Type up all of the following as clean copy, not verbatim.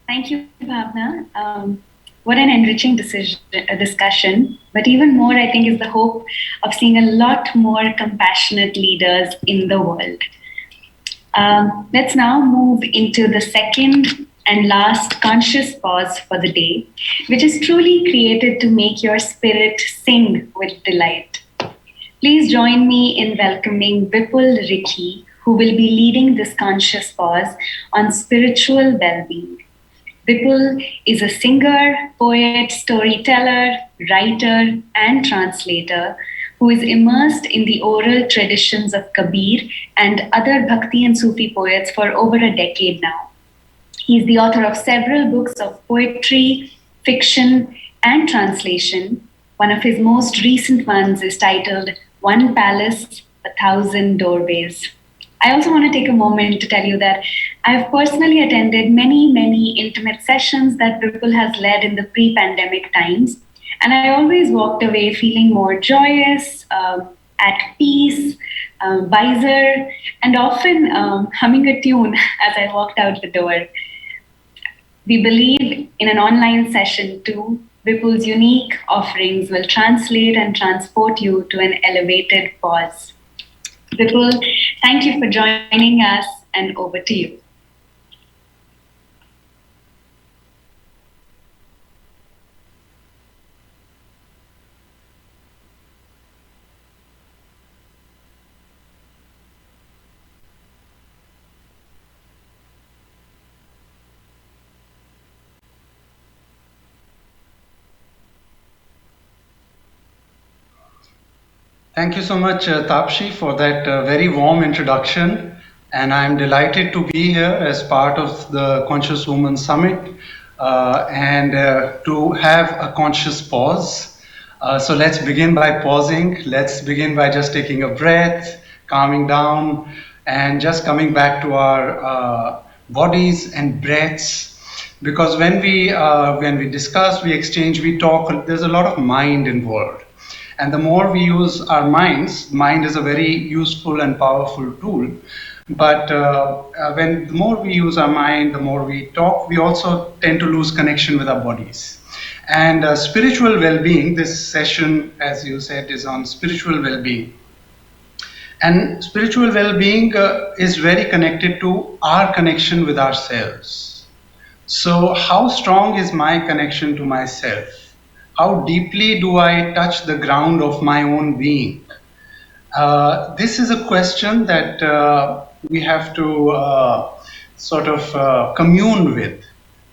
Thank you, Bhavna. What an enriching discussion. But even more, I think, is the hope of seeing a lot more compassionate leaders in the world. Let's now move into the second and last conscious pause for the day, which is truly created to make your spirit sing with delight. Please join me in welcoming Vipul Rikhi, who will be leading this conscious pause on spiritual well-being. Vipul is a singer, poet, storyteller, writer, and translator who is immersed in the oral traditions of Kabir and other Bhakti and Sufi poets for over a decade now. He is the author of several books of poetry, fiction, and translation. One of his most recent ones is titled One Palace, 1,000 Doorways. I also want to take a moment to tell you that I've personally attended many intimate sessions that Vipul has led in the pre-pandemic times. And I always walked away feeling more joyous, at peace, wiser, and often humming a tune as I walked out the door. We believe in an online session too. Vipul's unique offerings will translate and transport you to an elevated pause. Vipul, thank you for joining us, and over to you. Thank you so much, Tapshi, for that very warm introduction. And I'm delighted to be here as part of the Conscious Woman Summit and to have a conscious pause. So let's begin by pausing. Let's begin by just taking a breath, calming down, and just coming back to our bodies and breaths. Because when we discuss, we exchange, we talk, there's a lot of mind involved. And the more we use our minds, mind is a very useful and powerful tool. But when the more we use our mind, the more we talk, we also tend to lose connection with our bodies. And spiritual well-being, this session, as you said, is on spiritual well-being. And spiritual well-being is very connected to our connection with ourselves. So how strong is my connection to myself? How deeply do I touch the ground of my own being? This is a question that we have to sort of commune with,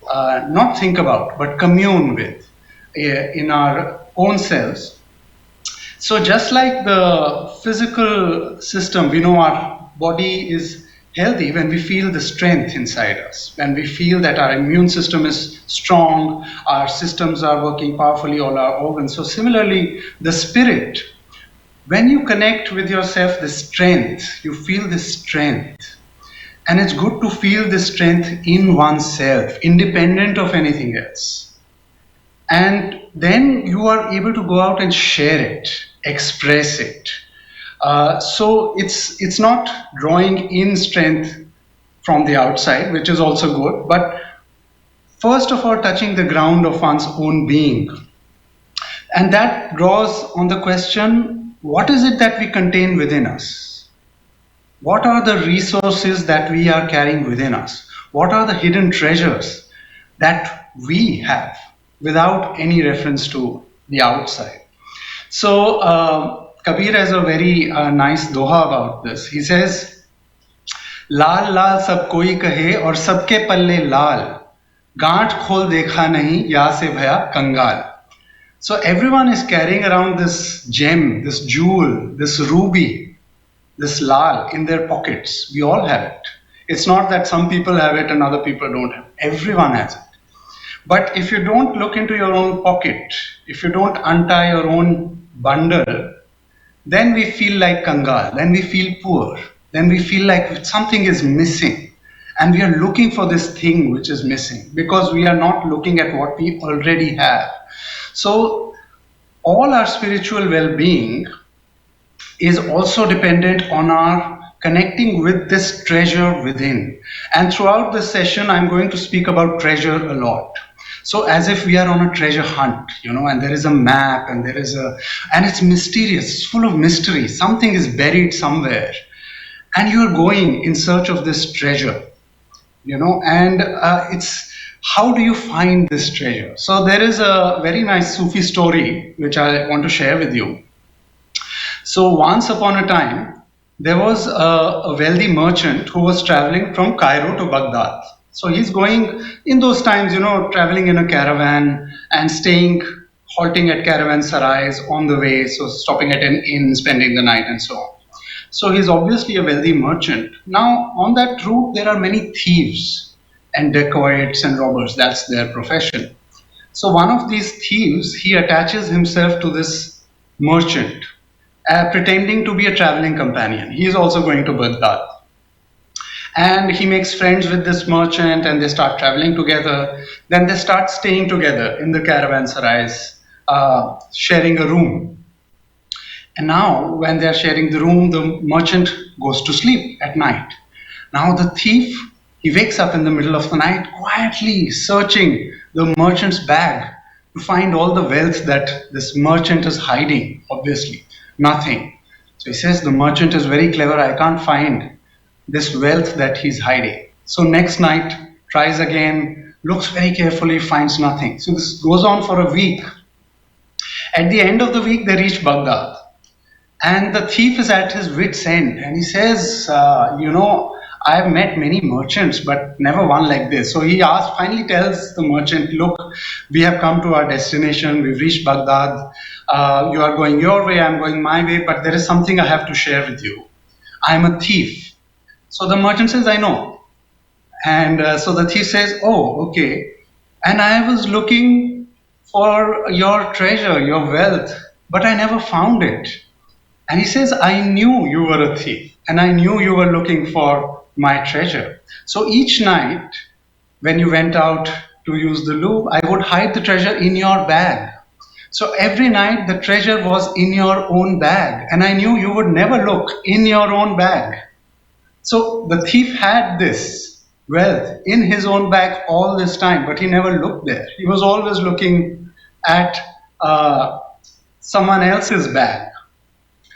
not think about, but commune with in our own selves. So just like the physical system, we know our body is healthy when we feel the strength inside us, when we feel that our immune system is strong, our systems are working powerfully, all our organs. So similarly, the spirit, when you connect with yourself, the strength, you feel the strength. And it's good to feel the strength in oneself, independent of anything else. And then you are able to go out and share it, express it. So it's not drawing in strength from the outside, which is also good, but first of all, touching the ground of one's own being. And that draws on the question, what is it that we contain within us? What are the resources that we are carrying within us? What are the hidden treasures that we have without any reference to the outside? So, Kabir has a very nice doha about this. He says, लाल लाल सब कोई कहे और सबके पल्ले लाल, गांठ खोल देखा नहीं या से भया कंगाल. So everyone is carrying around this gem, this jewel, this ruby, this lal in their pockets. We all have it. It's not that some people have it and other people don't have it. Everyone has it. But if you don't look into your own pocket, if you don't untie your own bundle, then we feel like kangal, then we feel poor, then we feel like something is missing. And we are looking for this thing which is missing because we are not looking at what we already have. So all our spiritual well-being is also dependent on our connecting with this treasure within. And throughout this session, I'm going to speak about treasure a lot. So as if we are on a treasure hunt, and there is a map and and it's mysterious, it's full of mystery. Something is buried somewhere and you're going in search of this treasure, and it's how do you find this treasure? So there is a very nice Sufi story which I want to share with you. So once upon a time, there was a wealthy merchant who was traveling from Cairo to Baghdad. So he's going in those times, traveling in a caravan and staying, halting at caravansarais on the way, so stopping at an inn, spending the night, and so on. So he's obviously a wealthy merchant. Now, on that route, there are many thieves and dacoits and robbers. That's their profession. So one of these thieves, he attaches himself to this merchant, pretending to be a traveling companion. He is also going to Baghdad. And he makes friends with this merchant and they start traveling together. Then they start staying together in the caravansarais, sharing a room. And now, when they're sharing the room, the merchant goes to sleep at night. Now, the thief, he wakes up in the middle of the night, quietly searching the merchant's bag to find all the wealth that this merchant is hiding. Obviously, nothing. So he says, the merchant is very clever, I can't find this wealth that he's hiding. So next night, tries again, looks very carefully, finds nothing. So this goes on for a week. At the end of the week, they reach Baghdad. And the thief is at his wit's end. And he says, I've met many merchants, but never one like this. So he finally tells the merchant, look, we have come to our destination. We've reached Baghdad. You are going your way, I'm going my way, but there is something I have to share with you. I'm a thief. So the merchant says, I know. And so the thief says, oh, okay. And I was looking for your treasure, your wealth, but I never found it. And he says, I knew you were a thief, and I knew you were looking for my treasure. So each night, when you went out to use the loo, I would hide the treasure in your bag. So every night, the treasure was in your own bag, and I knew you would never look in your own bag. So the thief had this wealth in his own bag all this time, but he never looked there. He was always looking at someone else's bag.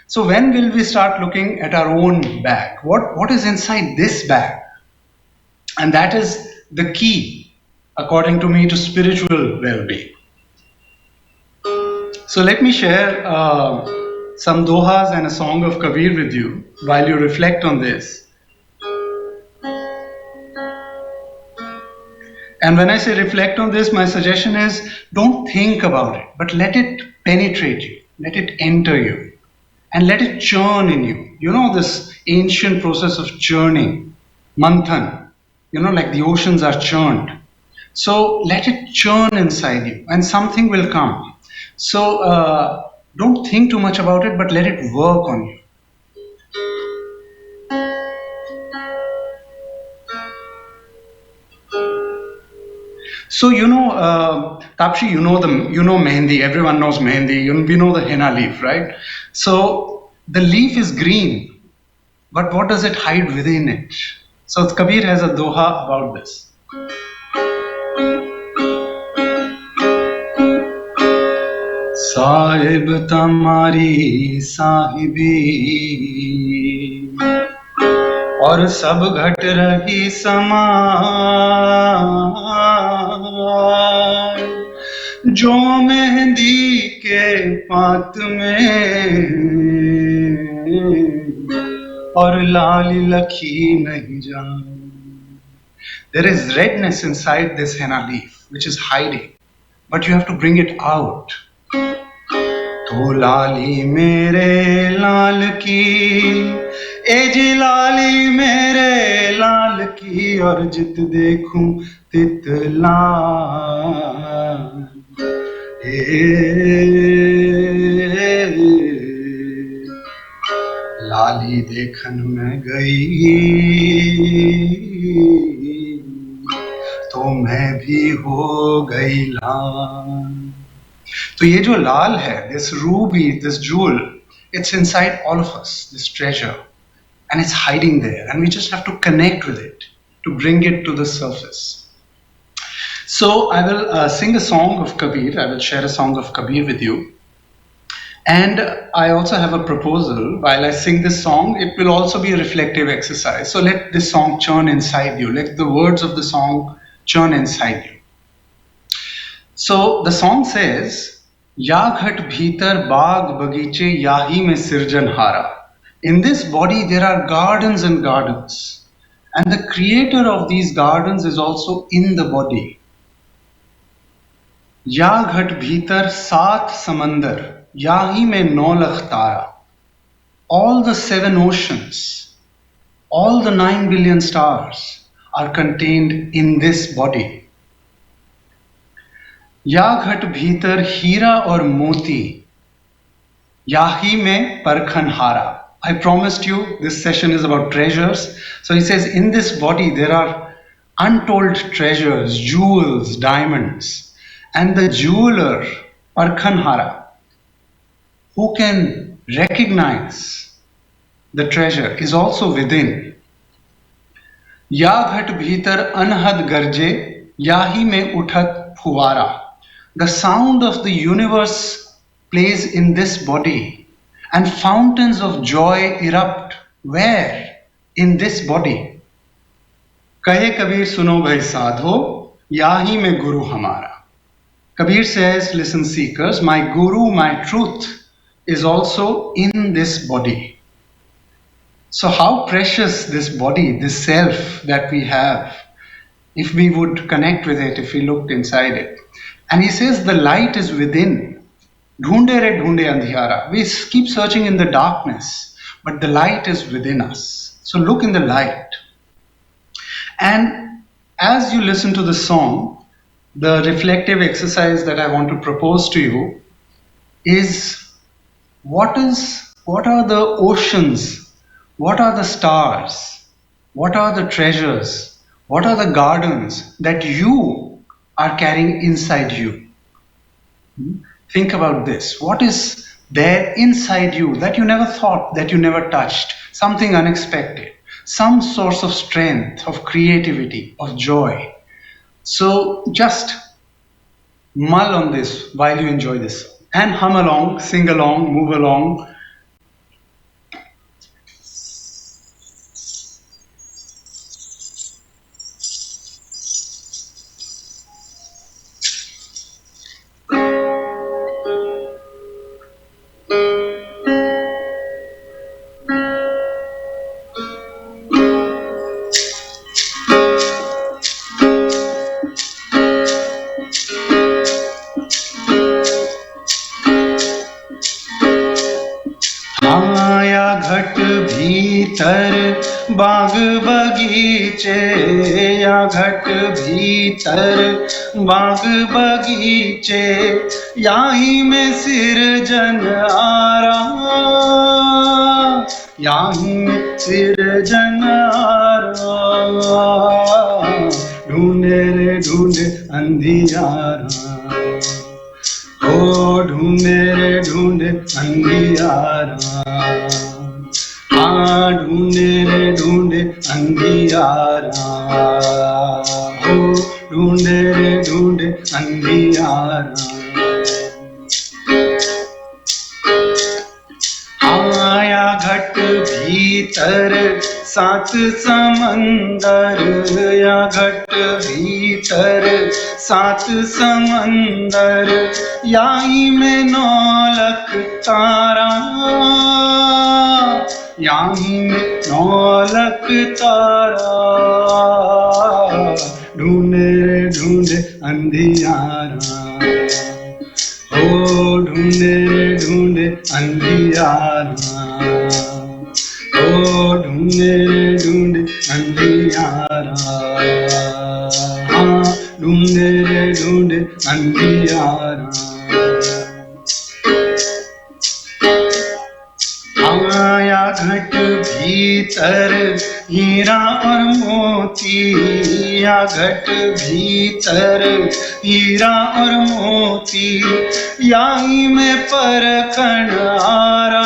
So when will we start looking at our own bag? What is inside this bag? And that is the key, according to me, to spiritual well-being. So let me share some dohas and a song of Kabir with you while you reflect on this. And when I say reflect on this, my suggestion is don't think about it, but let it penetrate you, let it enter you. And let it churn in you. You know this ancient process of churning, manthan, like the oceans are churned. So let it churn inside you and something will come. So don't think too much about it, but let it work on you. So Tapshi, you know Mehendi. Everyone knows Mehendi. We know the henna leaf, right? So the leaf is green, but what does it hide within it? So Kabir has a doha about this. Sahib tamari sahibi और सब घट रही समाय जो मेहंदी के पात में और लाल लखी नहीं जाए. There is redness inside this henna leaf which is hiding, but you have to bring it out. तो लाली मेरे लाल की ए जी लाली मेरे लाल की और जित देखूं तित लाल लाली देखन में गई तो मैं भी हो गई लाल. तो ये जो लाल है, this ruby, this jewel, it's inside all of us, this treasure. and it's hiding there, and we just have to connect with it to bring it to the surface. So I will sing a song of Kabir. I will share a song of Kabir with you. And I also have a proposal. While I sing this song, it will also be a reflective exercise. So let this song churn inside you. Let the words of the song churn inside you. So the song says, Ya ghat bhitar baag bagiche yahi mein sirjan hara. In this body there are gardens and gardens. And the creator of these gardens is also in the body. Ya ghat bhitar saat samandar. Yahi mein nau lakh tara. All the 7 oceans, all the 9 billion stars are contained in this body. Ya ghat bhitar hira aur moti. Yahi mein parkhan hara. I promised you this session is about treasures. So he says in this body there are untold treasures, jewels, diamonds. And the jeweler, parkhan hara, who can recognize the treasure, is also within. Ya ghat bhitar anhad garje, yahi mein uthat fuwara. The sound of the universe plays in this body, and fountains of joy erupt. Where? In this body. Kahe Kabir suno bhai sadho, yahi mein guru hamara. Kabir says, listen seekers, my guru, my truth is also in this body. So how precious this body, this self that we have, if we would connect with it, if we looked inside it. And he says the light is within. Dhoonde re dhoonde andhiyara. We keep searching in the darkness, but the light is within us. So look in the light. And as you listen to the song, the reflective exercise that I want to propose to you is what are the oceans, what are the stars, what are the treasures, what are the gardens that you are carrying inside you? Think about this. What is there inside you that you never thought, that you never touched? Something unexpected, some source of strength, of creativity, of joy. So just mull on this while you enjoy this and hum along, sing along, move along. भीतर बाग बगीचे या घट भीतर बाग बगीचे याही में सिरजन आरा याही में सिरजन आरा ढूंढे रे ढूंढे अंधियारा ओ ढूंढे रे ढूंढे अंधियारा हाँ ढूंढे रे ढूंढे अंधियारा हो ढूंढे रे ढूंढे अंधियारा आया घट भीतर 7 समंदर या घट भीतर 7 समंदर याही में 9 लाख तारा याही में 9 लाख तारा ढूंढे ढूंढे अंधियारा ओ ढूंढे ढूंढे अंधियारा ओ ढूंढे ढूंढे अंधियारा हाँ ढूंढे ढूंढे अंधियारा आया घट भीतर हीरा और मोती या घट भीतर हीरा और मोती याही में परखन आरा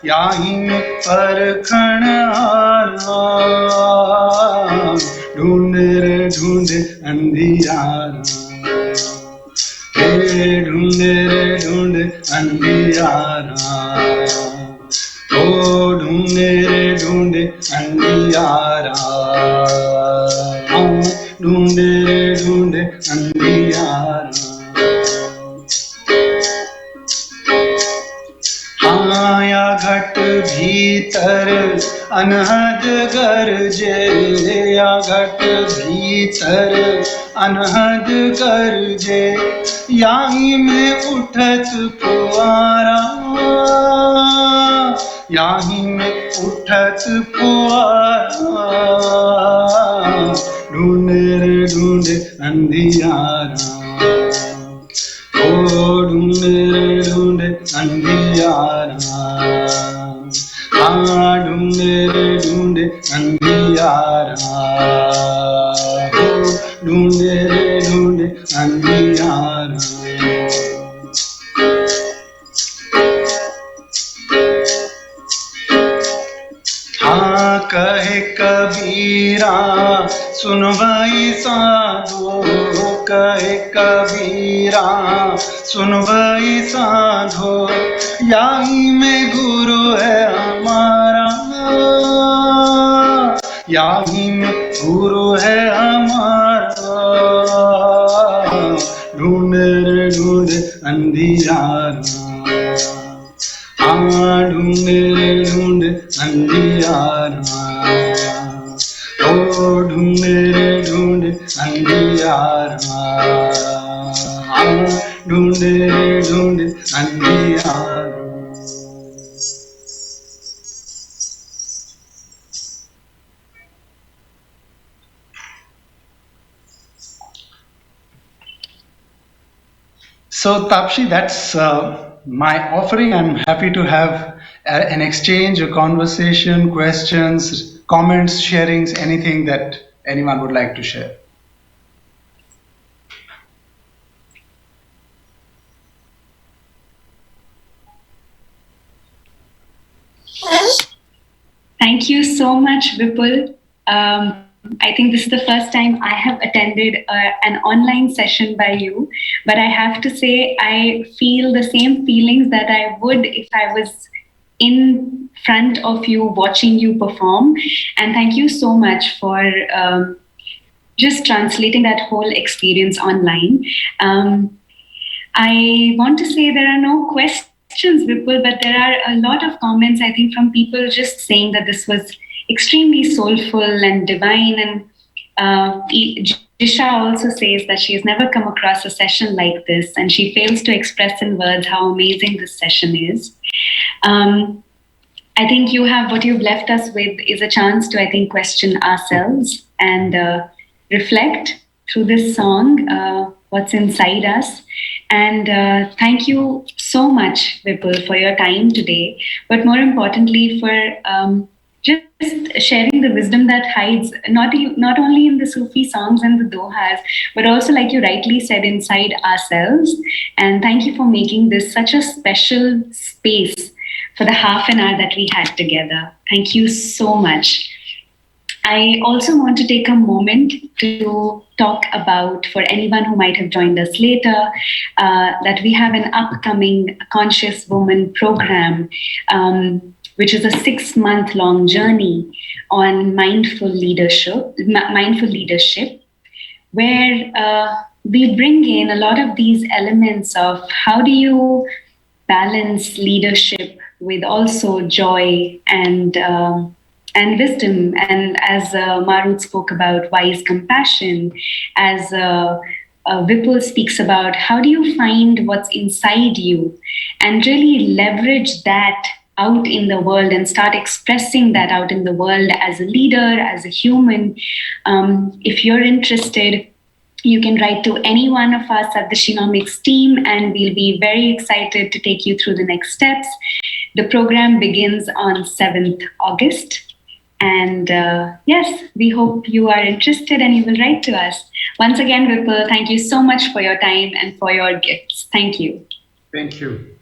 याही में परखण हारा ढूंढ रे ढूंढ अंधियारा हे ढूंढ रे ढूंढ अंधियारा ओ ढूंढ रे ढूंढ अंधियारा ढूंढ रे ढूंढ अंधियारा या घट भीतर अनहद गरजे या घट भीतर अनहद गरजे याही में उठत फुआरा याही में उठत फुआरा ढूंढ रे ढूंढ अंधियारा ओ ढूंढ रे ढूंढ अंधियारा हाँ ढूंढ रे ढूंढ अंधियारा ओ ढूंढ रे ढूंढ अंधियारा हाँ कहे कबीरा सुन भाई साधो कहे कबीरा सुन भाई साधो याही में गुरु है हमारा याही में गुरु है हमारा ढूंढ रे ढूंढ अंधियारा हाँ ढूंढ रे ढूंढ अंधियारा ओ ढूंढ रे ढूंढ अंधियारा हाँ ढूंढ रे ढूंढ अंधियारा So Tapshi, that's my offering. I'm happy to have an exchange, a conversation, questions, comments, sharings, anything that anyone would like to share. Thank you so much, Vipul. I think this is the first time I have attended an online session by you, but I have to say I feel the same feelings that I would if I was in front of you watching you perform. And thank you so much for just translating that whole experience online. I want to say there are no questions, Vipul, but there are a lot of comments, I think, from people just saying that this was extremely soulful and divine. And Jisha also says that she has never come across a session like this, and she fails to express in words how amazing this session is. I think what you've left us with is a chance to, I think, question ourselves and reflect through this song what's inside us. And thank you so much, Vipul, for your time today, but more importantly for just sharing the wisdom that hides not only in the Sufi songs and the dohas, but also, like you rightly said, inside ourselves. And thank you for making this such a special space for the half an hour that we had together. Thank you so much. I also want to take a moment to talk about, for anyone who might have joined us later, that we have an upcoming Conscious Woman program, which is a 6-month-long journey on mindful leadership, where we bring in a lot of these elements of how do you balance leadership with also joy and wisdom, and as Marut spoke about wise compassion, as Vipul speaks about how do you find what's inside you and really leverage that out in the world and start expressing that out in the world as a leader, as a human. If you're interested, you can write to any one of us at the Shenomics team, and we'll be very excited to take you through the next steps. The program begins on 7th August. And yes, we hope you are interested and you will write to us. Once again, Vipul, thank you so much for your time and for your gifts. Thank you. Thank you.